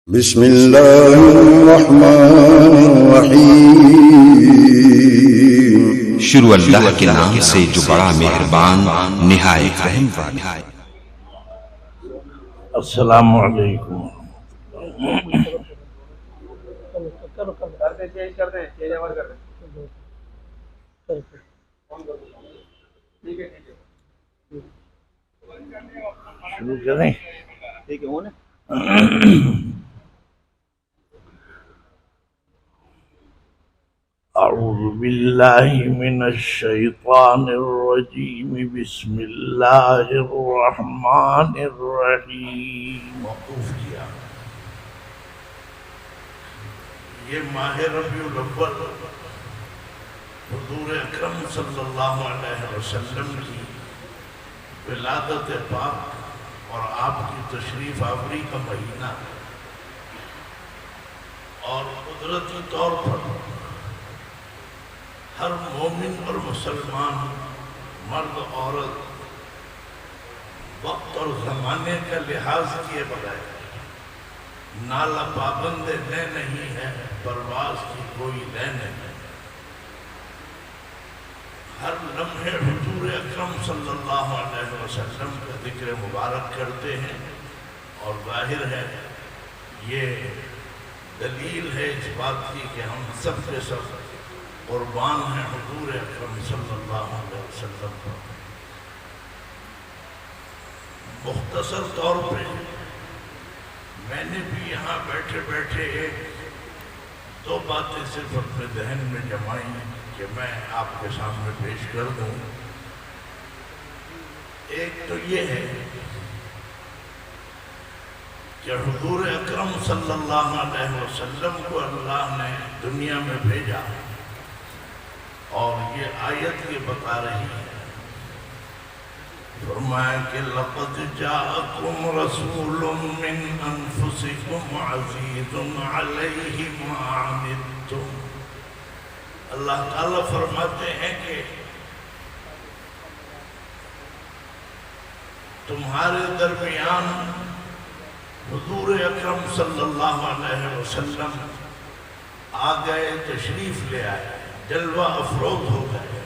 بسم اللہ الرحمن الرحیم۔ شروع اللہ کے نام سے جو بڑا مہربان نہایت رحم والا۔ السلام علیکم۔ شروع کریں؟ اعوذ باللہ من الشیطان الرجیم، بسم اللہ الرحمن الرحیم۔ موقوف کیا۔ یہ ماہ ربیع الاول حضور اکرم صلی اللہ علیہ وسلم کی ولادت پاک اور آپ کی تشریف آوری کا مہینہ، اور قدرتی طور پر ہر مومن اور مسلمان، مرد عورت، وقت اور زمانے کا لحاظ کیے بغیر نالا پابند لے نہیں ہے، پرواز کی کوئی لے نہیں، ہر لمحے حضور اکرم صلی اللہ علیہ وسلم کا ذکر مبارک کرتے ہیں، اور ظاہر ہے یہ دلیل ہے اس بات کی کہ ہم سب کے سب قربان ہیں حضور اکرم صلی اللہ علیہ وسلم پر۔ مختصر طور پہ میں نے بھی یہاں بیٹھے بیٹھے ایک دو باتیں صرف اپنے ذہن میں جمائی کہ میں آپ کے سامنے پیش کر دوں۔ ایک تو یہ ہے کہ حضور اکرم صلی اللہ علیہ وسلم کو اللہ نے دنیا میں بھیجا، اور یہ آیت یہ بتا رہی ہے، فرمایا کہ لَقَدْ جَاءَكُمْ رَسُولٌ مِّنْ أَنفُسِكُمْ عَزِيزٌ عَلَيْهِ مَا عَنِتُّمْ۔ اللہ تعالیٰ فرماتے ہیں کہ تمہارے درمیان حضور اکرم صلی اللہ علیہ وسلم آ گئے، تشریف لے آئے، جلوہ افروز ہو گئے،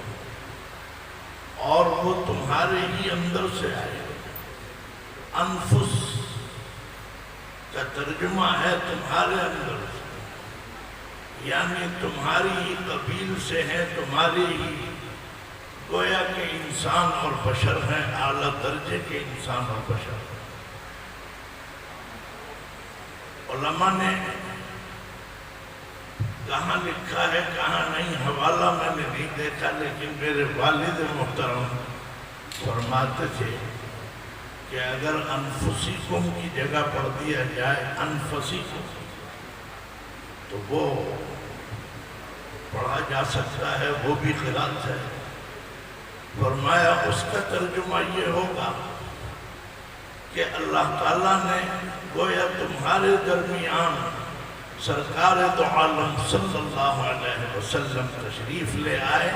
اور وہ تمہارے ہی اندر سے آئے۔ انفس کا ترجمہ ہے تمہارے اندر سے، یعنی تمہاری ہی قبیل سے ہیں، تمہاری ہی گویا کہ انسان اور بشر ہیں، اعلیٰ درجے کے انسان اور بشر۔ علماء نے کہاں لکھا ہے کہاں نہیں، حوالہ میں نے نہیں دیکھا، لیکن میرے والد محترم فرماتے تھے کہ اگر انفسکم کی جگہ پر دیا جائے انفسکم تو وہ پڑھا جا سکتا ہے، وہ بھی غلط ہے۔ فرمایا اس کا ترجمہ یہ ہوگا کہ اللہ تعالیٰ نے گویا تمہارے درمیان سرکار دو عالم صلی اللہ علیہ وسلم تشریف لے آئے،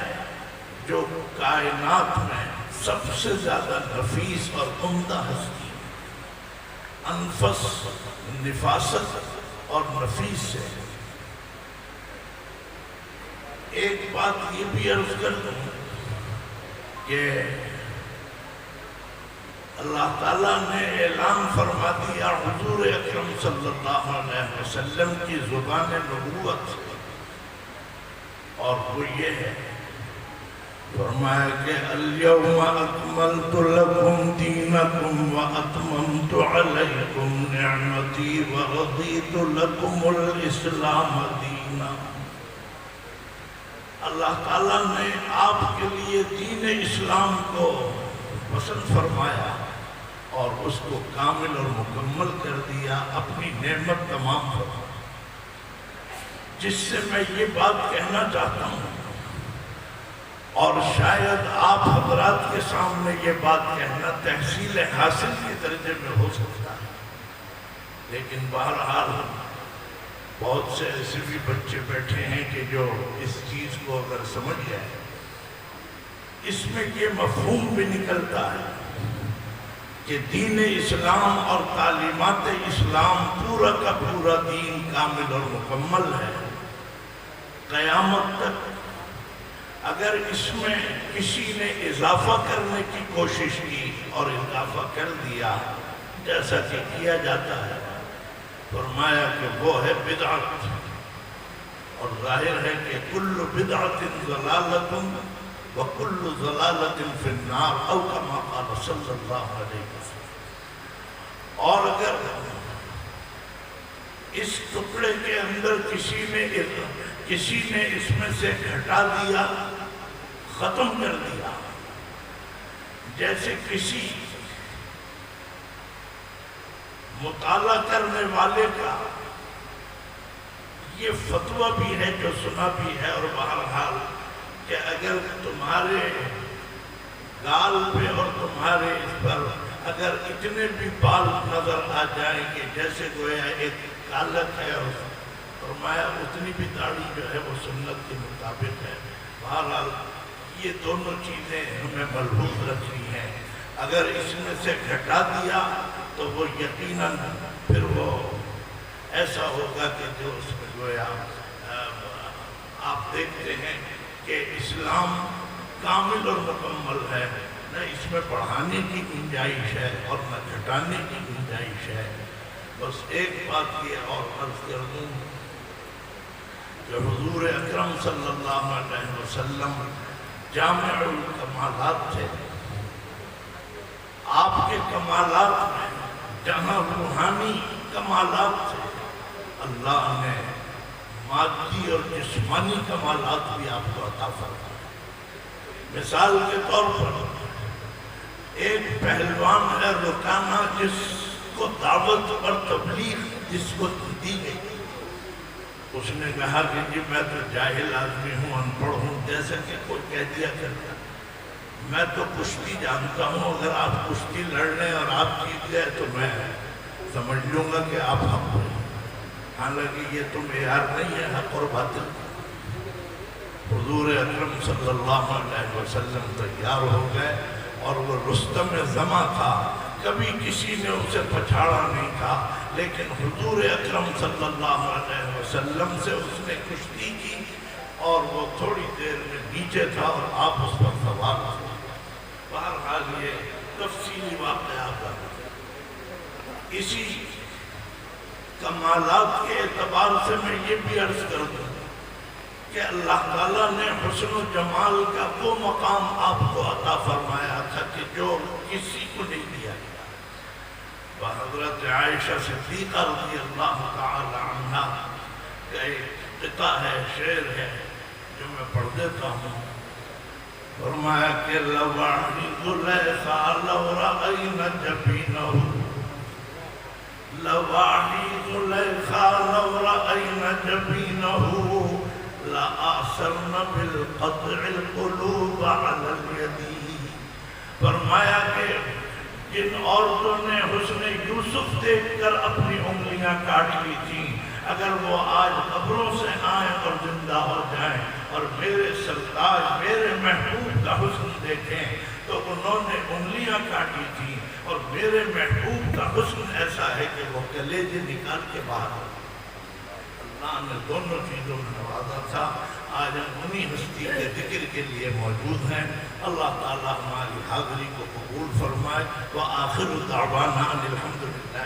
جو کائنات میں سب سے زیادہ نفیس اور عمدہ ہستی، انفس نفاست اور نفیس سے۔ ایک بات یہ بھی عرض کر دوں کہ اللہ تعالیٰ نے اعلان فرما دیا حضور اکرم صلی اللہ علیہ وسلم کی زبان نبوت، اور وہ یہ ہے، فرمایا کہ اليوم اکملت لکم دینکم واتممت علیکم نعمتی ورضیت لکم الاسلام دینا۔ اللہ تعالیٰ نے آپ کے لیے دین اسلام کو پسند فرمایا اور اس کو کامل اور مکمل کر دیا، اپنی نعمت تمام فرما۔ جس سے میں یہ بات کہنا چاہتا ہوں، اور شاید آپ حضرات کے سامنے یہ بات کہنا تحصیل حاصل کے درجے میں ہو سکتا ہے، لیکن بہرحال بہت سے ایسے بھی بچے بیٹھے ہیں کہ جو اس چیز کو اگر سمجھ جائیں، اس میں یہ مفہوم بھی نکلتا ہے کہ دین اسلام اور تعلیمات اسلام پورا کا پورا دین کامل اور مکمل ہے۔ قیامت تک اگر اس میں کسی نے اضافہ کرنے کی کوشش کی اور اضافہ کر دیا جیسا کہ کیا جاتا ہے، فرمایا کہ وہ ہے بدعت، اور ظاہر ہے کہ کل بدعت ضلالت وکل ضلالت فی النار او کما قال صلی اللہ علیہ وسلم۔ اور اگر اس ٹکڑے کے اندر کسی نے اس میں سے گھٹا دیا، ختم کر دیا، جیسے کسی مطالعہ کرنے والے کا یہ فتویٰ بھی ہے جو سنا بھی ہے، اور بہرحال کہ اگر تمہارے گال پہ اور تمہارے اس پر اگر اتنے بھی بال نظر آ جائیں کہ جیسے گویا ایک کالک ہے، اور فرمایا اتنی بھی داڑھی جو ہے وہ سنت کے مطابق ہے۔ بہرحال یہ دونوں چیزیں ہمیں ملحوظ رکھنی ہیں۔ اگر اس میں سے گھٹا دیا تو وہ یقیناً پھر وہ ایسا ہوگا کہ جو اس میں گویا آپ دیکھتے ہیں کہ اسلام کامل اور مکمل ہے، نہ اس میں بڑھانے کی گنجائش ہے اور نہ گھٹانے کی گنجائش ہے۔ بس ایک بات یہ اور عرض کر دوں کہ حضور اکرم صلی اللہ علیہ وسلم جامع الکمالات تھے۔ آپ کے کمالات میں جہاں روحانی کمالات تھے، اللہ نے مادی اور جسمانی کمالات بھی آپ کو عطا فرمائے۔ مثال کے طور پر ایک پہلوان ہے رکانہ، جس کو دعوت اور تبلیغ جس کو دی گئی، اس نے کہا کہ جی میں تو جاہل آدمی ہوں، ان پڑھ ہوں، جیسا کہ کوئی کہہ دیا کرتا، میں تو کشتی جانتا ہوں، اگر آپ کشتی لڑ لیں اور آپ جیت گئے تو میں سمجھ لوں گا کہ آپ حق ہیں، حالانکہ یہ تو معیار نہیں ہے حق اور باطل۔ حضور اکرم صلی اللہ علیہ وسلم تیار ہو گئے، اور وہ رستم زماں تھا، کبھی کسی نے اسے پچھاڑا نہیں تھا، لیکن حضور اکرم صلی اللہ علیہ وسلم سے اس نے کشتی کی، اور وہ تھوڑی دیر میں نیچے تھا اور آپ اس پر سوار تھے۔ بہرحال یہ تفصیلی واقعات ہیں۔ اسی کمالات کے اعتبار سے میں یہ بھی عرض کر دوں کہ اللہ تعالیٰ نے حسن و جمال کا وہ مقام آپ کو عطا فرمایا تھا کہ جو کسی کو نہیں دیا گیا۔ حضرت عائشہ صدیقہ رضی اللہ تعالی عنہ کا ایک قطع ہے، شعر ہے جو میں پڑھ دیتا ہوں۔ فرمایا کہ لواحی زلیخا لو رأینا جبینہ، لواحی زلیخا لو رأینا جبینہ، لآثرن بالقطع القلوب علی اليدی۔ فرمایا کہ جن عورتوں نے حسن یوسف دیکھ کر اپنی انگلیاں کاٹ لی تھیں، اگر وہ آج قبروں سے آئیں اور زندہ ہو جائیں اور میرے سرتاج میرے محبوب کا حسن دیکھیں تو انہوں نے انگلیاں کاٹی تھیں، اور میرے محبوب کا حسن ایسا ہے کہ وہ کلیجے نکال کے باہر۔ اللہ نے دونوں چیزوں میں نوازا تھا۔ آج ہم انہی ہستی کے ذکر کے لیے موجود ہیں۔ اللہ تعالیٰ ہماری حاضری کو قبول فرمائے۔ وآخر دعوانا الحمدللہ۔